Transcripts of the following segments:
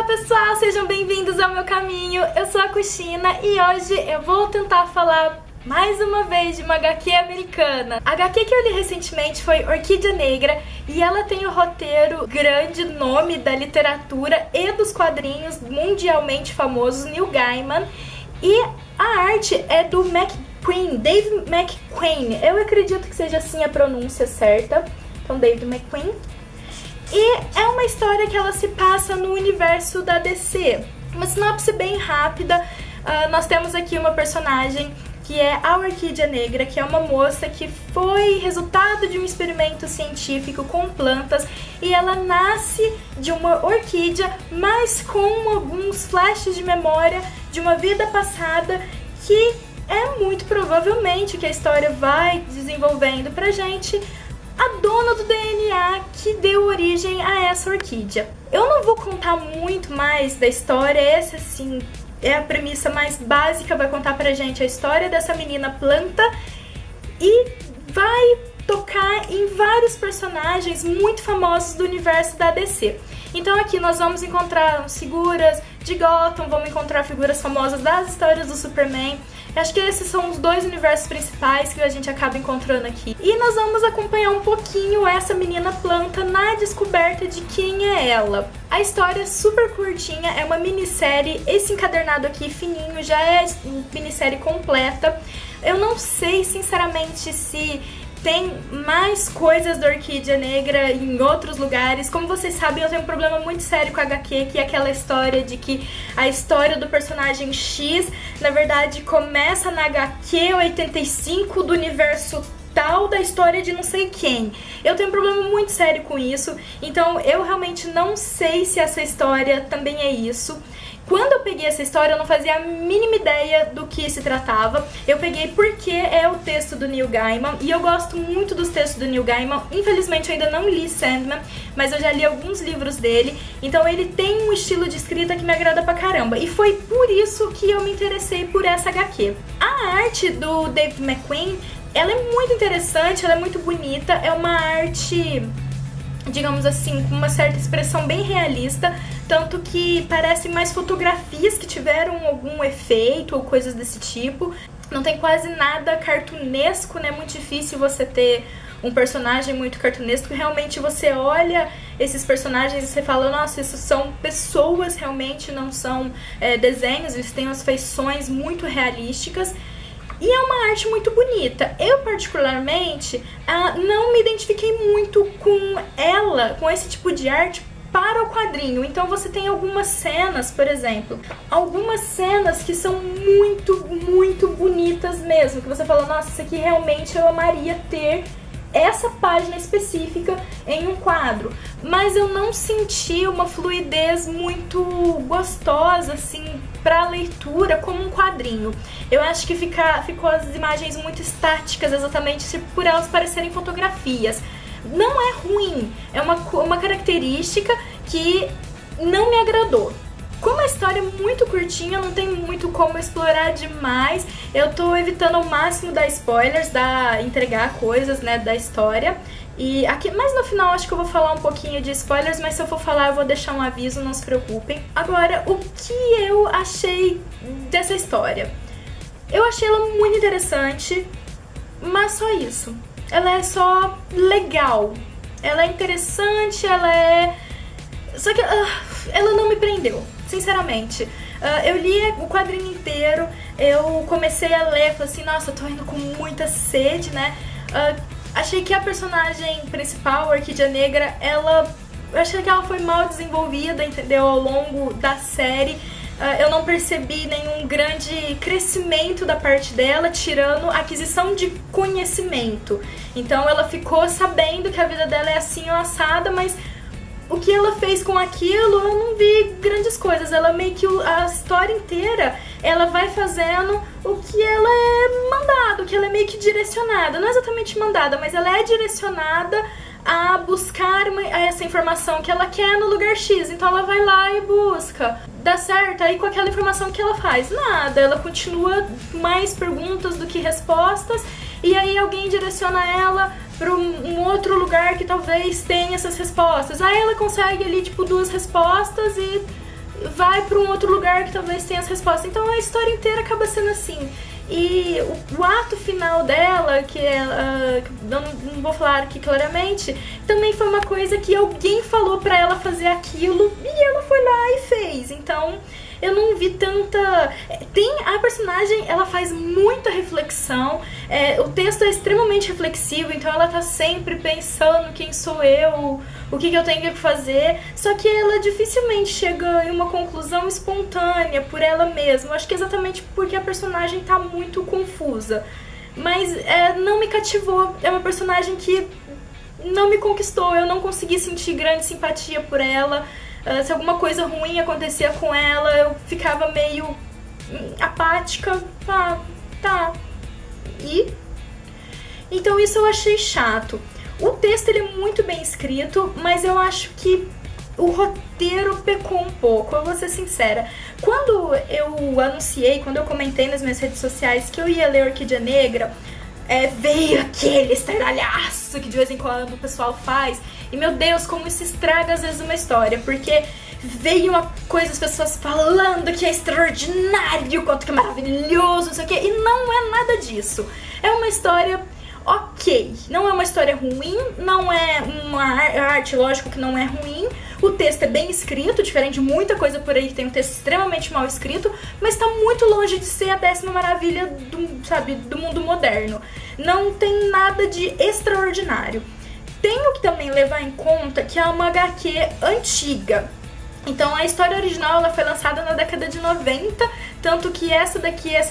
pessoal, sejam bem-vindos ao meu caminho. Eu sou a Cuxina e hoje eu vou tentar falar mais uma vez de uma HQ americana. A HQ que eu li recentemente foi Orquídea Negra e ela tem o roteiro grande nome da literatura e dos quadrinhos mundialmente famosos, Neil Gaiman, e a arte é do Dave McQueen. Eu acredito que seja assim a pronúncia certa. Então, Dave McQueen. E é uma história que ela se passa no universo da DC. Uma sinopse bem rápida. Nós temos aqui uma personagem que é a Orquídea Negra, que é uma moça que foi resultado de um experimento científico com plantas, e ela nasce de uma orquídea, mas com alguns flashes de memória de uma vida passada que é muito provavelmente que a história vai desenvolvendo pra gente a dona do DNA que deu origem a essa orquídea. Eu não vou contar muito mais da história, essa assim é a premissa mais básica, vai contar pra gente a história dessa menina planta e vai tocar em vários personagens muito famosos do universo da DC. Então aqui nós vamos encontrar figuras de Gotham, vamos encontrar figuras famosas das histórias do Superman. Acho que esses são os dois universos principais que a gente acaba encontrando aqui. E nós vamos acompanhar um pouquinho essa menina planta na descoberta de quem é ela. A história é super curtinha, é uma minissérie, esse encadernado aqui fininho já é minissérie completa. Eu não sei sinceramente se tem mais coisas da Orquídea Negra em outros lugares. Como vocês sabem, eu tenho um problema muito sério com a HQ, que é aquela história de que a história do personagem X, na verdade, começa na HQ 85 do universo tal da história de não sei quem. Eu tenho um problema muito sério com isso, então eu realmente não sei se essa história também é isso. Quando eu peguei essa história, eu não fazia a mínima ideia do que se tratava. Eu peguei porque é o texto do Neil Gaiman, e eu gosto muito dos textos do Neil Gaiman. Infelizmente, eu ainda não li Sandman, mas eu já li alguns livros dele. Então ele tem um estilo de escrita que me agrada pra caramba. E foi por isso que eu me interessei por essa HQ. A arte do Dave McQueen, ela é muito interessante, ela é muito bonita. É uma arte, digamos assim, com uma certa expressão bem realista, tanto que parecem mais fotografias que tiveram algum efeito ou coisas desse tipo. Não tem quase nada cartunesco, né? É muito difícil você ter um personagem muito cartunesco. Realmente você olha esses personagens e você fala, nossa, isso são pessoas realmente, não são desenhos, eles têm umas feições muito realísticas. E é uma arte muito bonita. Eu, particularmente, não me identifiquei muito com ela, com esse tipo de arte para o quadrinho. Então você tem algumas cenas, por exemplo, algumas cenas que são muito, muito bonitas mesmo, que você fala, nossa, isso aqui realmente eu amaria ter essa página específica em um quadro, mas eu não senti uma fluidez muito gostosa assim para leitura como um quadrinho. Eu acho que ficou as imagens muito estáticas, exatamente por elas parecerem fotografias. Não é ruim, é uma característica que não me agradou. Como a história é muito curtinha, não tem muito como explorar demais, eu tô evitando ao máximo dar spoilers, entregar coisas, né, da história. E aqui, mas no final acho que eu vou falar um pouquinho de spoilers, mas se eu for falar eu vou deixar um aviso, não se preocupem. Agora, o que eu achei dessa história? Eu achei ela muito interessante, mas só isso. Ela é só legal, ela é interessante, só que ela não me prendeu, sinceramente. Eu li o quadrinho inteiro, eu comecei a ler, falei assim, nossa, eu tô indo com muita sede, né? Achei que a personagem principal, a Orquídea Negra, eu achei que ela foi mal desenvolvida, entendeu? Ao longo da série. Eu não percebi nenhum grande crescimento da parte dela, tirando a aquisição de conhecimento. Então ela ficou sabendo que a vida dela é assim ou assada, mas o que ela fez com aquilo, eu não vi grandes coisas. Ela meio que, a história inteira, ela vai fazendo o que ela é mandada, o que ela é meio que direcionada. Não é exatamente mandada, mas ela é direcionada a buscar essa informação que ela quer no lugar X. Então ela vai lá e busca. Dá certo? Aí com aquela informação que ela faz? Nada. Ela continua mais perguntas do que respostas. E aí alguém direciona ela para um outro lugar que talvez tenha essas respostas. Aí ela consegue ali, tipo, 2 respostas e vai pra um outro lugar que talvez tenha as respostas. Então a história inteira acaba sendo assim. E o ato final dela, que ela, não vou falar aqui claramente, também foi uma coisa que alguém falou pra ela fazer aquilo e ela foi lá e fez. Então eu não vi tanta... A personagem, ela faz muita reflexão, o texto é extremamente reflexivo, então ela tá sempre pensando quem sou eu, o que eu tenho que fazer, só que ela dificilmente chega em uma conclusão espontânea por ela mesma. Eu acho que é exatamente porque a personagem tá muito confusa. Mas não me cativou, é uma personagem que não me conquistou, eu não consegui sentir grande simpatia por ela. Se alguma coisa ruim acontecia com ela, eu ficava meio apática. Tá. E? Então isso eu achei chato. O texto ele é muito bem escrito, mas eu acho que o roteiro pecou um pouco, eu vou ser sincera. Quando eu anunciei, quando eu comentei nas minhas redes sociais que eu ia ler Orquídea Negra, veio aquele estardalhaço que de vez em quando o pessoal faz. E meu Deus, como isso estraga às vezes uma história, porque veio uma coisa, as pessoas falando que é extraordinário, quanto que é maravilhoso, não sei o quê, e não é nada disso. É uma história ok, não é uma história ruim, não é uma arte, lógico que não é ruim, o texto é bem escrito, diferente de muita coisa por aí que tem um texto extremamente mal escrito, mas tá muito longe de ser a 10ª maravilha do mundo moderno. Não tem nada de extraordinário. Tenho que também levar em conta que é uma HQ antiga. Então a história original ela foi lançada na década de 90, tanto que essa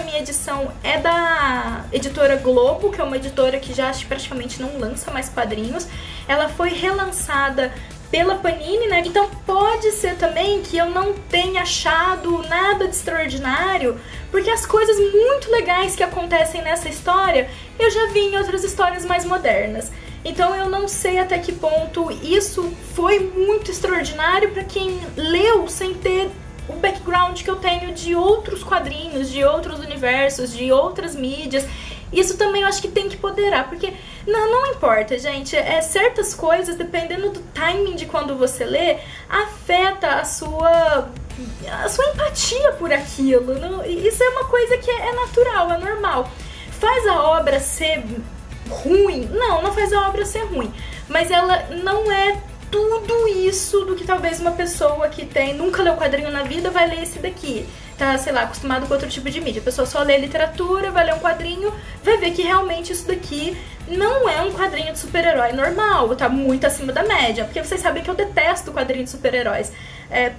minha edição é da editora Globo, que é uma editora que já praticamente não lança mais quadrinhos. Ela foi relançada pela Panini, né? Então pode ser também que eu não tenha achado nada de extraordinário, porque as coisas muito legais que acontecem nessa história eu já vi em outras histórias mais modernas. Então eu não sei até que ponto isso foi muito extraordinário para quem leu sem ter o background que eu tenho de outros quadrinhos, de outros universos, de outras mídias. Isso também eu acho que tem que poderar, porque não importa, gente, certas coisas, dependendo do timing de quando você lê, afeta a sua empatia por aquilo. Isso é uma coisa que é natural, é normal. Faz a obra ser ruim? Não faz a obra ser ruim, mas ela não é tudo isso do que talvez uma pessoa que nunca leu quadrinho na vida vai ler esse daqui. Tá, sei lá, acostumado com outro tipo de mídia. A pessoa só lê literatura, vai ler um quadrinho, vai ver que realmente isso daqui não é um quadrinho de super-herói normal, tá muito acima da média, porque vocês sabem que eu detesto quadrinho de super-heróis.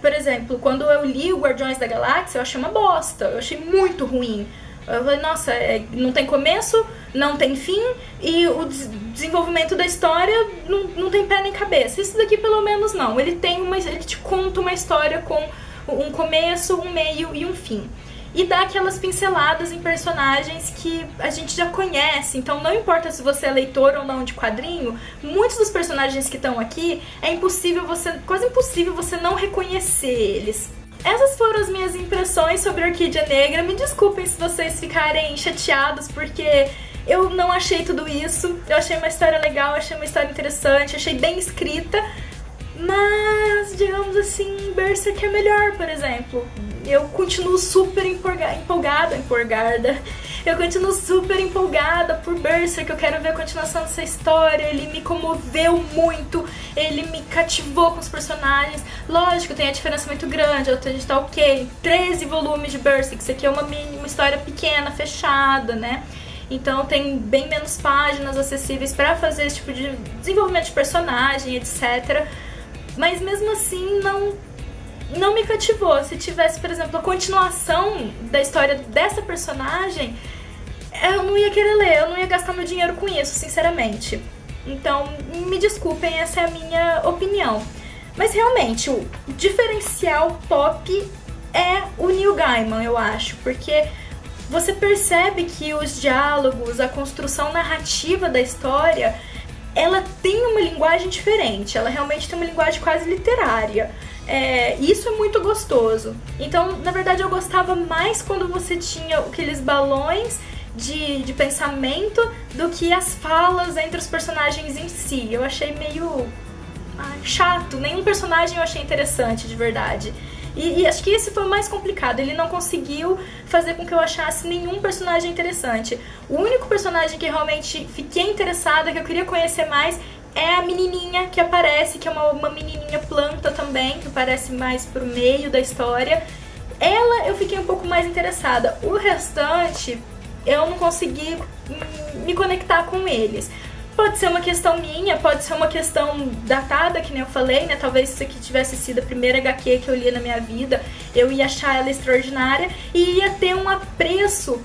Por exemplo, quando eu li o Guardiões da Galáxia, eu achei uma bosta, eu achei muito ruim. Eu falei, nossa, não tem começo, não tem fim, e o desenvolvimento da história não tem pé nem cabeça. Isso daqui pelo menos não, ele te conta uma história com um começo, um meio e um fim. E dá aquelas pinceladas em personagens que a gente já conhece, então não importa se você é leitor ou não de quadrinho, muitos dos personagens que estão aqui, quase impossível você não reconhecer eles. Essas foram as minhas impressões sobre Orquídea Negra. Me desculpem se vocês ficarem chateados, porque eu não achei tudo isso. Eu achei uma história legal, achei uma história interessante, achei bem escrita. Mas, digamos assim, Berserk é melhor, por exemplo. Eu continuo super empolgada. Eu continuo super empolgada por Berserk. Eu quero ver a continuação dessa história. Ele me comoveu muito. Ele me cativou com os personagens. Lógico, tem a diferença muito grande. A gente tá 13 volumes de Berserk. Isso aqui é uma história pequena, fechada, né? Então tem bem menos páginas acessíveis pra fazer esse tipo de desenvolvimento de personagem, etc. Mas mesmo assim, não me cativou. Se tivesse, por exemplo, a continuação da história dessa personagem, eu não ia querer ler, eu não ia gastar meu dinheiro com isso, sinceramente. Então, me desculpem, essa é a minha opinião. Mas realmente, o diferencial pop é o Neil Gaiman, eu acho, porque você percebe que os diálogos, a construção narrativa da história, ela tem uma linguagem diferente, ela realmente tem uma linguagem quase literária. Isso é muito gostoso. Então, na verdade, eu gostava mais quando você tinha aqueles balões de pensamento do que as falas entre os personagens em si. Eu achei meio chato, nenhum personagem eu achei interessante, de verdade. E acho que esse foi o mais complicado, ele não conseguiu fazer com que eu achasse nenhum personagem interessante. O único personagem que realmente fiquei interessada, que eu queria conhecer mais, é a menininha que aparece, que é uma menininha planta também, que aparece mais pro meio da história. Ela eu fiquei um pouco mais interessada. O restante, eu não consegui me conectar com eles. Pode ser uma questão minha, pode ser uma questão datada, que nem eu falei, né? Talvez se isso aqui tivesse sido a primeira HQ que eu li na minha vida, eu ia achar ela extraordinária e ia ter um apreço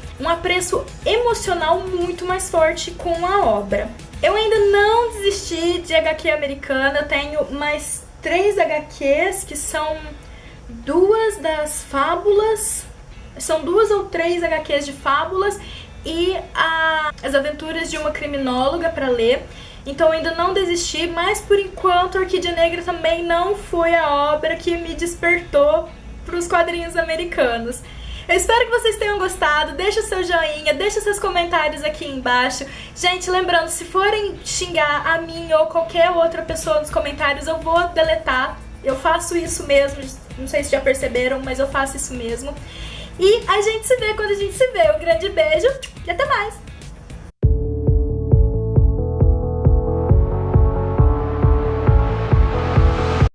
emocional muito mais forte com a obra. Eu ainda não desisti de HQ americana, eu tenho mais 3 HQs que são 2 das fábulas, são 2 ou 3 HQs de fábulas e As Aventuras de uma Criminóloga para ler. Então ainda não desisti, mas por enquanto Orquídea Negra também não foi a obra que me despertou para os quadrinhos americanos. Eu espero que vocês tenham gostado, deixa o seu joinha, deixa seus comentários aqui embaixo. Gente, lembrando, se forem xingar a mim ou qualquer outra pessoa nos comentários, eu vou deletar. Eu faço isso mesmo, não sei se já perceberam, mas eu faço isso mesmo. E a gente se vê quando a gente se vê. Um grande beijo e até mais!